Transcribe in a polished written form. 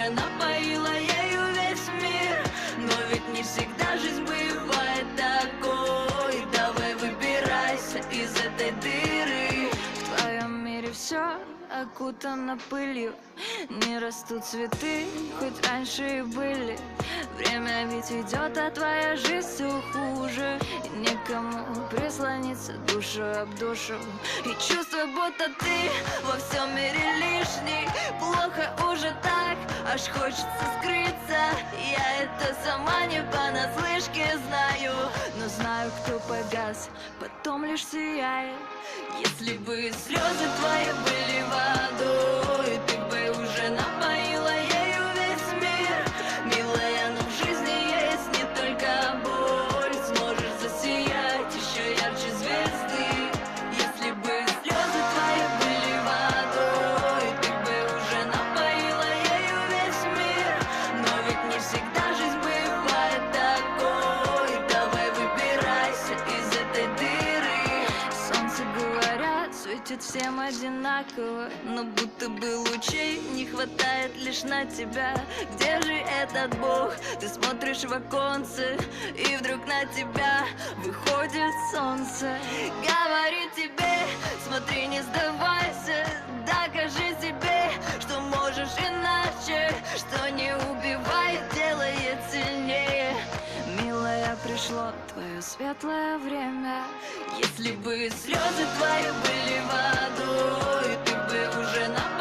уже напоила ею весь мир. Но ведь не всегда жизнь бывает такой. Давай выбирайся из этой дыры. В твоем мире все окутано пылью, не растут цветы, хоть раньше и были. Время ведь идет, а твоя жизнь все хуже. И некому прислониться душу об душу. И чувство, будто ты во всем мире лишний. Плохо уже так, аж хочется скрыться. Я это сама не понаслышке знаю. Но знаю, кто погас, потом лишь сияет. Если бы слезы твои были водой, ты бы уже напоила ею весь мир. Милая, но в жизни есть не только боль. Сможешь засиять еще ярче звезды. Если бы слезы твои были водой, ты бы уже напоила ею весь мир. Но ведь не всегда жизнь бывает такой. Давай выбирайся из этой дыры. Солнце, говорят, светит всем одинаково, но будто бы лучей не хватает лишь на тебя. Где же этот Бог? Ты смотришь в оконце, и вдруг на тебя выходит солнце. Говорит тебе, смотри, не сдавайся. Докажи себе, что можешь иначе. Что не убивает, делает сильнее. Милая, пришло твое светлое время. Если бы слезы твои были водой, ты бы уже на